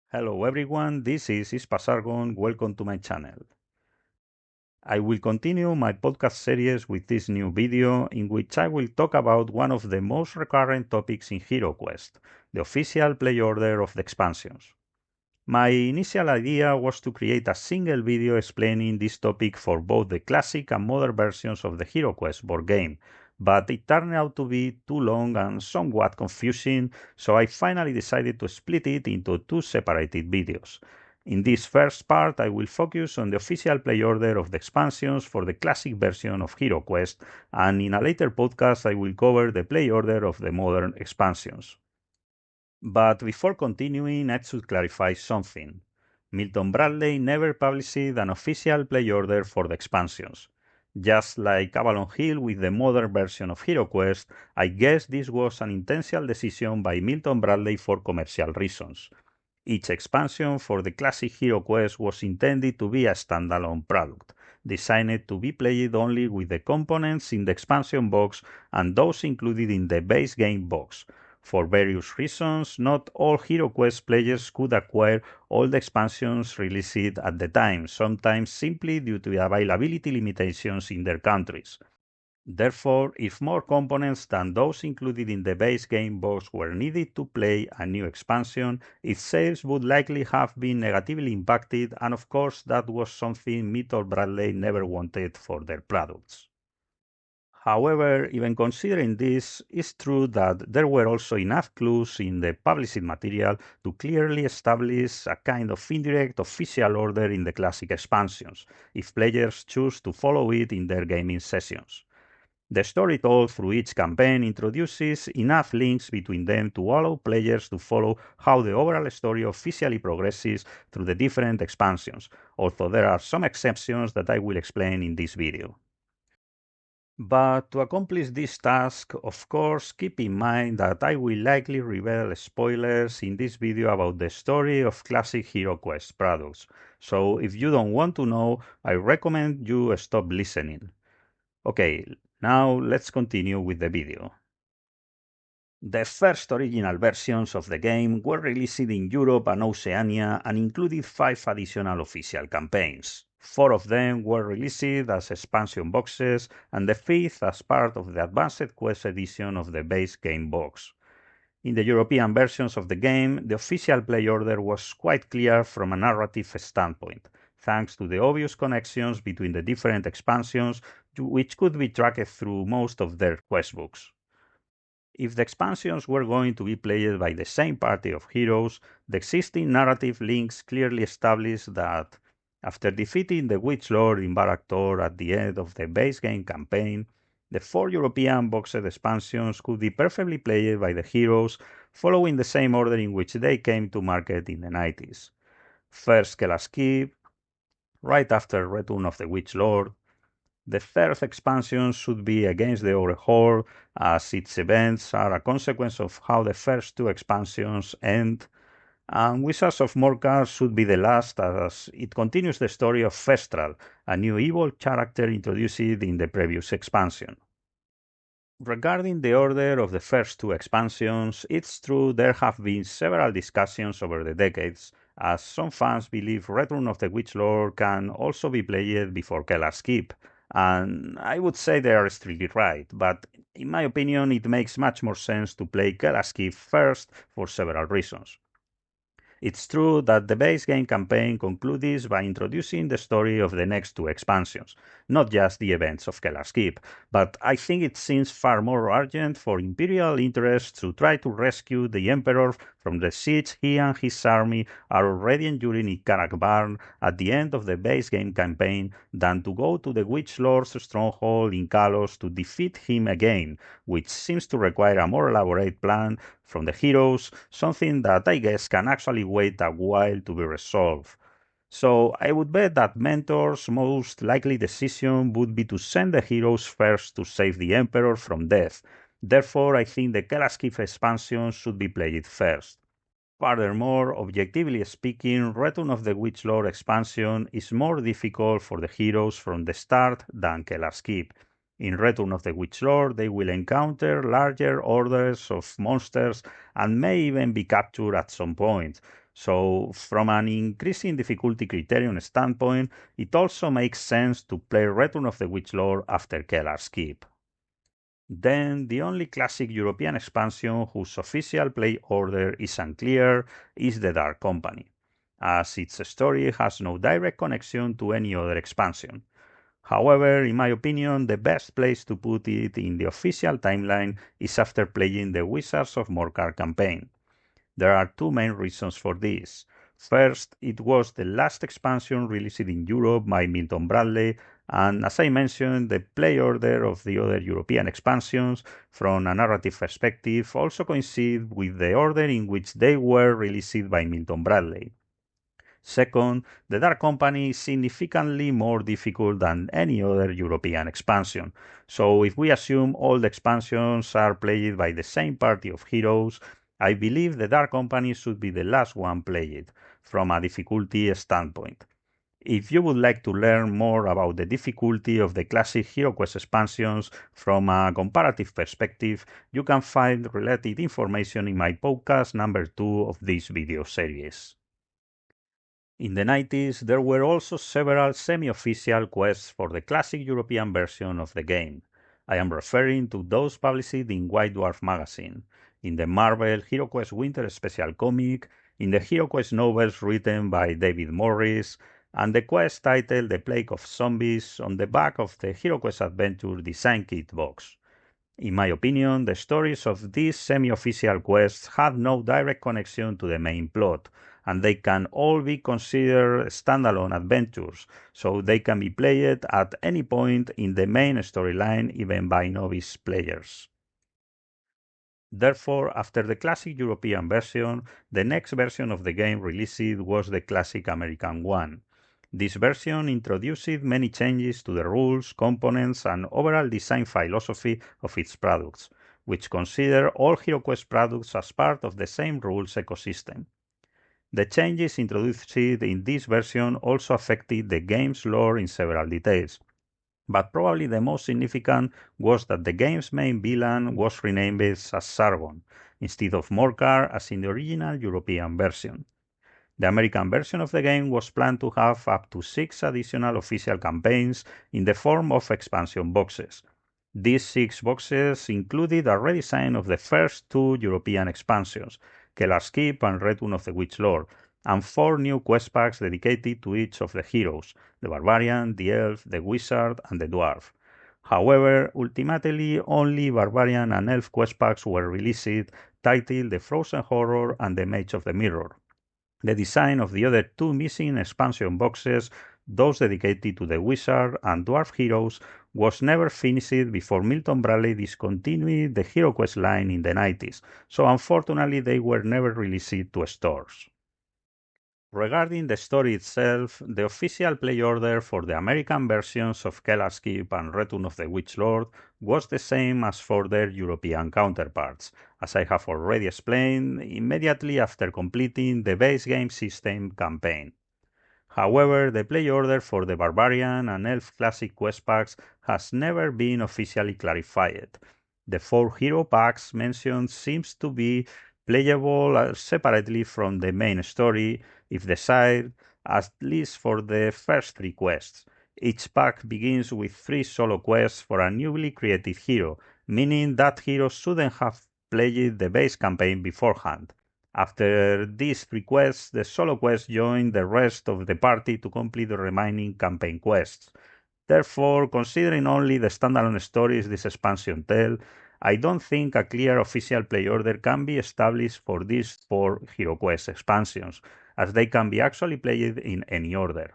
Hello everyone, this is Hispa. Welcome to my channel. I will continue my podcast series with this new video in which I will talk about one of the most recurrent topics in HeroQuest, the official play order of the expansions. My initial idea was to create a single video explaining this topic for both the classic and modern versions of the HeroQuest board game, but it turned out to be too long and somewhat confusing, so I finally decided to split it into two separated videos. In this first part, I will focus on the official play order of the expansions for the classic version of HeroQuest, and in a later podcast, I will cover the play order of the modern expansions. But before continuing, I should clarify something. Milton Bradley never published an official play order for the expansions. Just like Avalon Hill with the modern version of HeroQuest, I guess this was an intentional decision by Milton Bradley for commercial reasons. Each expansion for the classic HeroQuest was intended to be a standalone product, designed to be played only with the components in the expansion box and those included in the base game box. For various reasons, not all HeroQuest players could acquire all the expansions released at the time, sometimes simply due to availability limitations in their countries. Therefore, if more components than those included in the base game box were needed to play a new expansion, its sales would likely have been negatively impacted, and of course that was something Milton Bradley never wanted for their products. However, even considering this, it's true that there were also enough clues in the published material to clearly establish a kind of indirect official order in the classic expansions, if players choose to follow it in their gaming sessions. The story told through each campaign introduces enough links between them to allow players to follow how the overall story officially progresses through the different expansions, although there are some exceptions that I will explain in this video. But to accomplish this task, of course, keep in mind that I will likely reveal spoilers in this video about the story of classic HeroQuest products, so if you don't want to know, I recommend you stop listening. Okay, now let's continue with the video. The first original versions of the game were released in Europe and Oceania and included 5 additional official campaigns. 4 of them were released as expansion boxes, and the 5th as part of the Advanced Quest edition of the base game box. In the European versions of the game, the official play order was quite clear from a narrative standpoint, thanks to the obvious connections between the different expansions, which could be tracked through most of their questbooks. If the expansions were going to be played by the same party of heroes, the existing narrative links clearly establish that, after defeating the Witch Lord in Baraktor at the end of the base game campaign, the 4 European boxed expansions could be perfectly played by the heroes, following the same order in which they came to market in the 90s. First Kellas Keep, right after Return of the Witch Lord. The 3rd expansion should be Against the Ogre Horde, as its events are a consequence of how the first 2 expansions end, and Wizards of Morcar should be the last, as it continues the story of Festral, a new evil character introduced in the previous expansion. Regarding the order of the first 2 expansions, it's true there have been several discussions over the decades, as some fans believe Return of the Witch Lord can also be played before Kellas Keep, and I would say they are strictly right, but in my opinion it makes much more sense to play Kellas Keep first for several reasons. It's true that the base game campaign concludes by introducing the story of the next 2 expansions, not just the events of Kellas Keep, but I think it seems far more urgent for Imperial interests to try to rescue the Emperor from the siege he and his army are already enduring in Karakbarn at the end of the base game campaign than to go to the Witch Lord's stronghold in Kalos to defeat him again, which seems to require a more elaborate plan from the heroes, something that I guess can actually wait a while to be resolved. So I would bet that Mentor's most likely decision would be to send the heroes first to save the Emperor from death. Therefore, I think the Kellas Keep expansion should be played first. Furthermore, objectively speaking, Return of the Witch Lord expansion is more difficult for the heroes from the start than Kellas Keep. In Return of the Witch Lord, they will encounter larger orders of monsters and may even be captured at some point, So, from an increasing difficulty criterion standpoint, it also makes sense to play Return of the Witch Lord after Kellar's Keep. Then, the only classic European expansion whose official play order is unclear is The Dark Company, as its story has no direct connection to any other expansion. However, in my opinion, the best place to put it in the official timeline is after playing the Wizards of Morcar campaign. There are two main reasons for this. First, it was the last expansion released in Europe by Milton Bradley, and as I mentioned, the play order of the other European expansions, from a narrative perspective, also coincide with the order in which they were released by Milton Bradley. Second, the Dark Company is significantly more difficult than any other European expansion. So if we assume all the expansions are played by the same party of heroes, I believe the Dark Company should be the last one played, from a difficulty standpoint. If you would like to learn more about the difficulty of the classic HeroQuest expansions from a comparative perspective, you can find related information in my podcast number 2 of this video series. In the 90s, there were also several semi-official quests for the classic European version of the game. I am referring to those published in White Dwarf magazine, in the Marvel HeroQuest Winter Special comic, in the HeroQuest novels written by David Morris, and the quest titled The Plague of Zombies on the back of the HeroQuest Adventure Design Kit box. In my opinion, the stories of these semi-official quests have no direct connection to the main plot, and they can all be considered standalone adventures, so they can be played at any point in the main storyline, even by novice players. Therefore, after the classic European version, the next version of the game released was the classic American one. This version introduced many changes to the rules, components, and overall design philosophy of its products, which consider all HeroQuest products as part of the same rules ecosystem. The changes introduced in this version also affected the game's lore in several details, but probably the most significant was that the game's main villain was renamed as Sargon, instead of Morcar as in the original European version. The American version of the game was planned to have up to 6 additional official campaigns in the form of expansion boxes. These 6 boxes included a redesign of the first 2 European expansions, Kellar's Keep and Return of the Witch Lord, and 4 new quest packs dedicated to each of the heroes, the Barbarian, the Elf, the Wizard, and the Dwarf. However, ultimately only Barbarian and Elf quest packs were released, titled The Frozen Horror and the Mage of the Mirror. The design of the other 2 missing expansion boxes, those dedicated to the Wizard and Dwarf heroes, was never finished before Milton Bradley discontinued the HeroQuest line in the 90s, so unfortunately they were never released to stores. Regarding the story itself, the official play order for the American versions of Kellar's Keep and Return of the Witch Lord was the same as for their European counterparts, as I have already explained, immediately after completing the base game system campaign. However, the play order for the Barbarian and Elf Classic quest packs has never been officially clarified. The 4 hero packs mentioned seems to be playable separately from the main story, if desired, at least for the first 3 quests. Each pack begins with 3 solo quests for a newly created hero, meaning that hero shouldn't have played the base campaign beforehand. After these 3 quests, the solo quests join the rest of the party to complete the remaining campaign quests. Therefore, considering only the standalone stories this expansion tells, I don't think a clear official play order can be established for these 4 HeroQuest expansions, as they can be actually played in any order.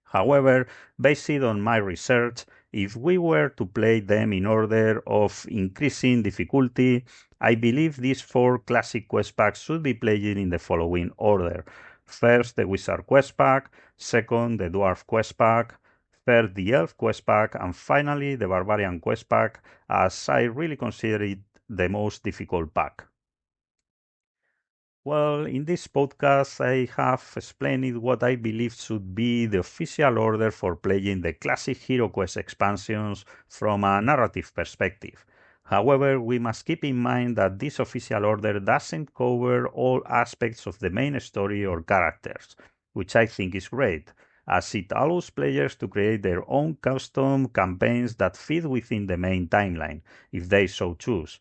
However, based on my research, if we were to play them in order of increasing difficulty, I believe these 4 classic quest packs should be played in the following order. First, the Wizard quest pack, second, the Dwarf quest pack, third, the Elf quest pack, and finally, the Barbarian quest pack, as I really consider it the most difficult pack. Well, in this podcast, I have explained what I believe should be the official order for playing the classic HeroQuest expansions from a narrative perspective. However, we must keep in mind that this official order doesn't cover all aspects of the main story or characters, which I think is great, as it allows players to create their own custom campaigns that fit within the main timeline, if they so choose.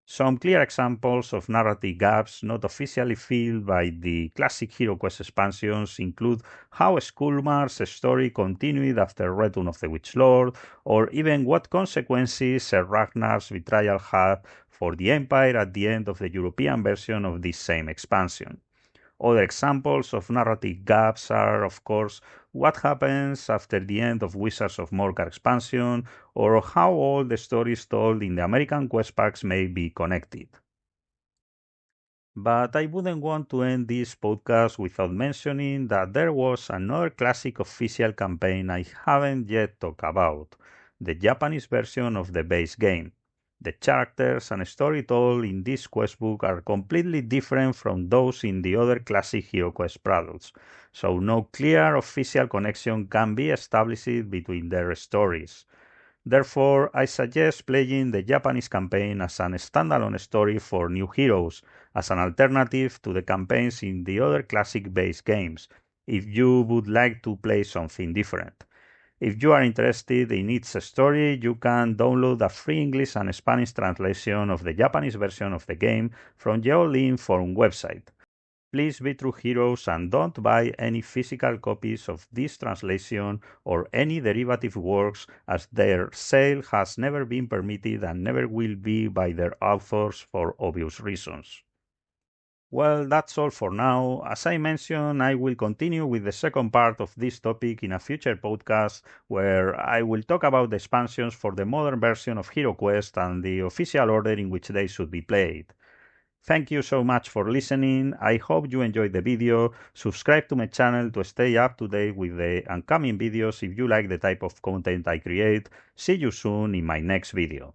Some clear examples of narrative gaps not officially filled by the classic HeroQuest expansions include how Skullmar's story continued after Return of the Witch Lord, or even what consequences Ser Ragnar's betrayal had for the Empire at the end of the European version of this same expansion. Other examples of narrative gaps are, of course, what happens after the end of Wizards of Morcar expansion, or how all the stories told in the American quest packs may be connected. But I wouldn't want to end this podcast without mentioning that there was another classic official campaign I haven't yet talked about, the Japanese version of the base game. The characters and story told in this questbook are completely different from those in the other classic HeroQuest products, so no clear official connection can be established between their stories. Therefore, I suggest playing the Japanese campaign as an standalone story for new heroes, as an alternative to the campaigns in the other classic base games, if you would like to play something different. If you are interested in its story, you can download a free English and Spanish translation of the Japanese version of the game from the All-In Forum website. Please be true heroes and don't buy any physical copies of this translation or any derivative works, as their sale has never been permitted and never will be by their authors for obvious reasons. Well, that's all for now. As I mentioned, I will continue with the second part of this topic in a future podcast where I will talk about the expansions for the modern version of HeroQuest and the official order in which they should be played. Thank you so much for listening. I hope you enjoyed the video. Subscribe to my channel to stay up to date with the upcoming videos if you like the type of content I create. See you soon in my next video.